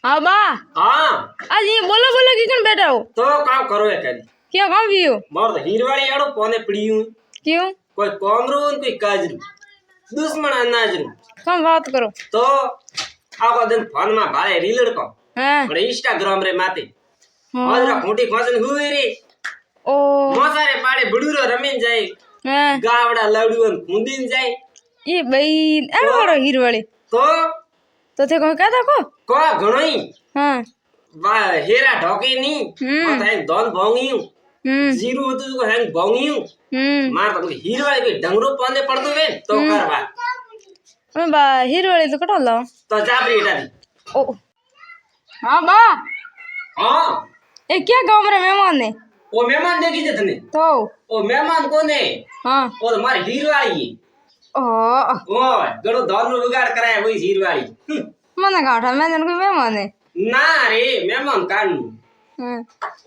हाँ बा हाँ आज ये बोलो बोलो की कौन बैठा हो तो काम करो है कल क्या काम भी हो मोर तो हीरवाड़ी आड़ो पौने पड़ी हूँ क्यों कोई कॉमरू कोई काजरू दुश्मन अनाजरू कम बात करो तो आको दिन फोन में भाले रीलर को हाँ और इंस्टाग्राम रे माते हाँ। आज रा खोटी खोजन हुए रे ओ मोसारे पाड़े बुडूरो रमीन जाए हाँ गावड़ा लवड़ुन खुंदीन जाए ये भाई अरे बड़ो हीर वाले तो थे कौन कहता को घणोई हाँ वा हेरा ढोके नी मत है दोन भोंगियो जीरो तो को हैंग भोंगियो मार तो हीरवाड़ी के डंगरो पांदे पड़तो वे तो करवा मैं बा हीर वाले तो कटो लो तो जाबरी एटा दी ओ हाँ बा हां ए क्या गांव में मेहमान ने ओ मेहमान देखी जे तने तो ओ मेहमान कोने हाँ ओ मार हीरवाड़ी ओ ओए गड़ो दारू बिगाड़ कराया वही हीरवाड़ी मने गाठा मैं जन कोई मेहमान है ना रे मेहमान कान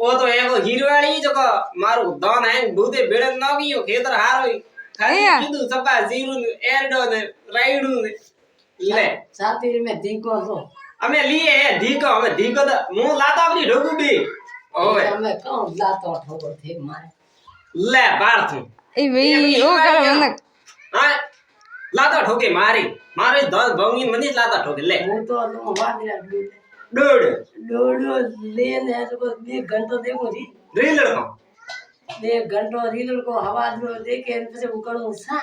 ओ तो एगो हीरवाड़ी जो को मारो दान है दूधे बेड़न न गयो खेतर हारो खाली कीधु सबा जीरू एरडो ने राइडू ने ले सातिर में दीको तो हमें लिए है धीको हमें धीको तो मुंह लाता अपनी ढोकू भी ओए हमें कौन लातो ठोकर थे मारे ले बार तू ए भाई ओ कर मने हां लाता ठोके मारे मारे 10 भंगी मनी लाता ठोके ले वो तो लो वादिया डोड डोडो लेन है तो 2 घंटा देखो जी रीलर को 2 घंटा रील को हवा जो देखे પછી ઉકળું सा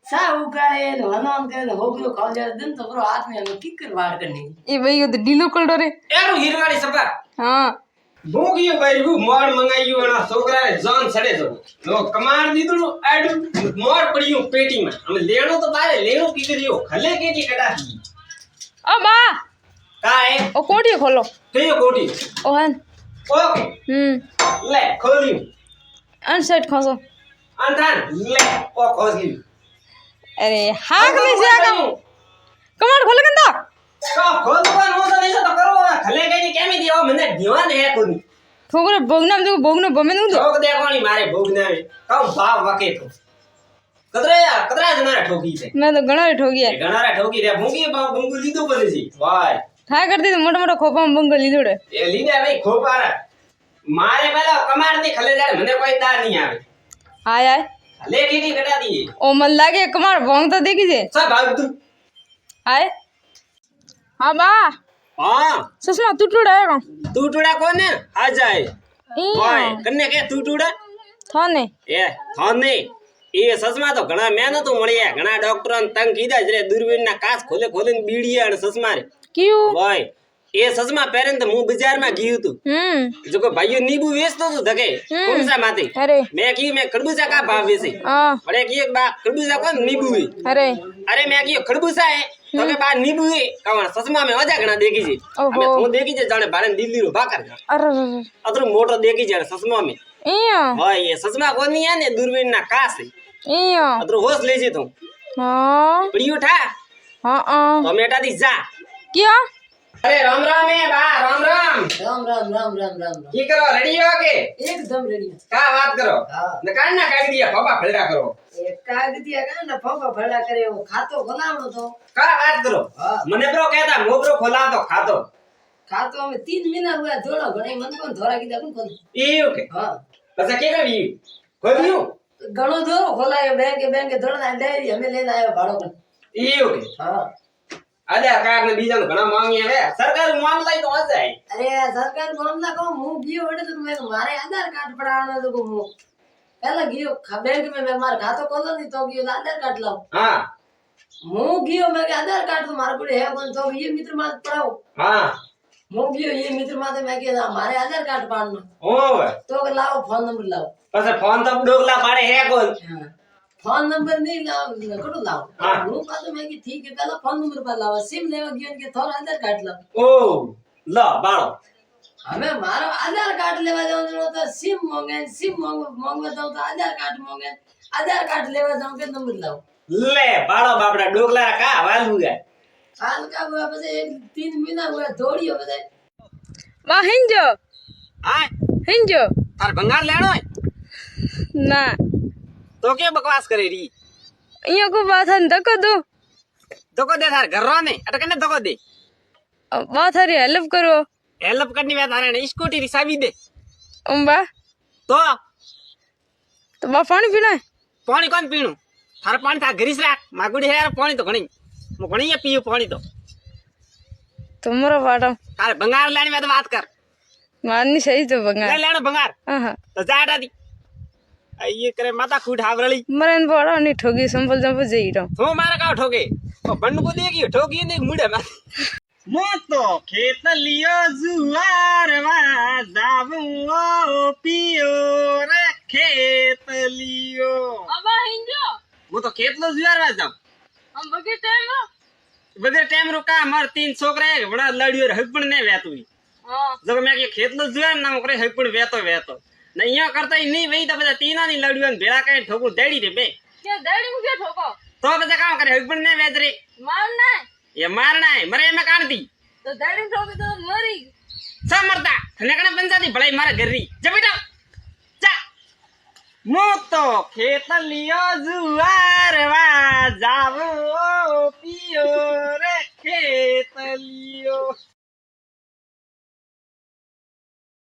सा ઉકાળે ને હનન કરે હોગરો ખાવ જાય दिन तो pro हाथ में हम किकर वाड़ करनी ए भाई ये तो ढीलो कलडो रे एरो हीरवाड़ी सबा हाँ भोगियो गईबू मोर मंगाइयो ना छोकरा रे जान छड़े जबो लो कमार दीदुनु आडू मोर पड़ियो पेटी में हम लेणो तो बारे लेणो की करियो खले केटी कटाती ओ बा का है ओ कोठी खोलो कहियो कोटी ओ हन ओके ले खोली अनसेट खोसो अंधान ले ओ खोली अरे हाक में से आगम कमांड खोल कंदा का खोलवा नो तो नहीं तो करो खले केटी केमी दियो मने दीवान है कोनी ठोकरे बोगना में बोगनो बमे नु दो ठोक दे कोनी मारे भोगने कम भाव वके तो कतरा जना ठोकी छे मैं तो घणा ठोकी है घणारा ठोकी रे भूंगी बंगु लीधो बने छी वाय ठा कर दी तो मोटा मोटा खोपा में बंगो लीधोड़े ए लीधे भाई खोपारा मारे पहला कमार ने खले जारे मने कोई दार नहीं आवे आय आय ले कीटी कटा दिए ओ मन लागे कमार भोंग तो देखी जे सब भाग तू आय हां बा हां ससमा टूटूड़ा है तू टूड़ा कौन है आ जाए ओए कन्ने के तू टूड़ा थाने ए थाने ए ससमा तो घणा मेहनत तो मळिया घणा डॉक्टर तंग कीधा रे दूरबीन ना काच खोले खोले बीड़िया और ससमा रे क्यों ओए ए ससमा पेरन तो मु बाजार में गयो तू जो भाईयो नींबू वेचतो तो धके कोनसा माते अरे मैं खरबूजा का भाव वेचे हां अरे की एक बा खरबूजा को नींबू है अरे मैं की खरबूजा है तो के बा नींबू है कवन ससमा में वजा घणा देखी जी हमें तो देखी जे जाने बारे दिल्ली रो बाकर अरे अतरो मोटो देखी जे ससमा में इया हां ये ससमा कोनी है ने दूरबीन ना कास है इया अतरो होश ले जे तू हां पड़ी उठा हां तो मेटा दी जा क्या अरे राम राम है बा राम राम राम राम राम राम राम की करो रेडी हो के एकदम रेडी का बात करो न कान ना काट दिया पापा फलड़ा करो एक कागदिया का ना फफा फड़ा करे वो खातो खोलावो तो का बात करो मने ब्रो कहता मोब्रो खोला तो खातो खातो में 3 महीना हुआ थोड़ा घणे मन को धोरा की देखो खोल ई ओके हां बस के करी खोलियो घणो धोरो खोलायो बैंक धोड़ा डायरी हमें लेने आयो भाड़ो कर ई ओके हां आधार कार्ड ने बीजा घणा मांगी है सरकार मामला ही तो आ जाए अरे सरकार मामला को मु गियो वडे तो मैं मारे आधार कार्ड पड़ावनो तो मु पहला गियो बैंक में मैं मार खातो खोलो नहीं तो गियो आधार कार्ड लाओ हां मु गियो मैं आधार कार्ड तो मारे पड़े है कौन तो ये मित्र मात पड़ाओ हां मु गियो ये मित्र माते मैं के मारे आधार कार्ड पाड़नो ओए तो लाओ फोन नंबर लाओ बस फोन तो डोगला पाड़े है कौन फोन नंबर नहीं लाओ कटो लाओ मु का तो मैं की ठीक है पहला फोन नंबर पर लाओ सिम लेवा गियो के थोड़ा आधार कार्ड लाओ ओ ला बाड़ो हमें मारो आधार कार्ड लेवा जाओ तो सिम मांगवा जाओ तो आधार कार्ड मांगे आधार कार्ड लेवा जाओ के नंबर लाओ ले बाड़ो बापड़ा डोगला का हवाल हुआ हाल का हुआ बस 3 महीना हुआ दौड़ी हो बस वा हिंजो आय हिंजो तार बंगाल लेनो है ना तो क्या बकवास करे री इयो को बात हन धक्को दो धक्को दे थार घर में अटकने धक्को दे બા થારી હેલ્પ કરો હેલ્પ કરની વાત હારે સ્કૂટી રી સાબી દે બા તો બા પાણી પીના પાણી કોણ પીણું થારે પાણી થા ઘરીસ રાખ માગુડી હે પાણી તો ઘણી હું ઘણી પીયું પાણી તો તમારો પાડો તારે ભંગાર લેણી વાત કર મારની સહી તો ભંગાર લેણો ભંગાર હા તો જાડા દી ये करे माता खूट हावरली मरे बड़ा नहीं ठोगी संभल जंपल जई रहो तो मारा का ठोके तो बंड को देखियो ठोकी ने मुड़े में मो तो खेत लियो जुआरवा जावो पियो रे खेत लियो अब हिंजो वो तो खेत लो जुआरवा जाऊ हम बगे टाइम रुका मार 3 छोकरा है बड़ा लड़ियो हकपण ने वेतुई हां जब मैं के खेत लो जुआर ना करे हकपण वेतो नहीं यो करता ही नहीं वही तो बजा तीना नहीं लड़ियो ने भेड़ा के ठोकू डेडी रे बे क्या डेडी में क्या ठोको तो बजा काम करे हकपण ने वेच रे मारना है ये मारना है मरे में काट दी तो डेडी ठोके तो मरी सब मरता थनेकड़ा पंचायती भलाई मारा घर री जा बेटा जा मो तो खेत लियो जुआरवा जावो पियो रे खेत लियो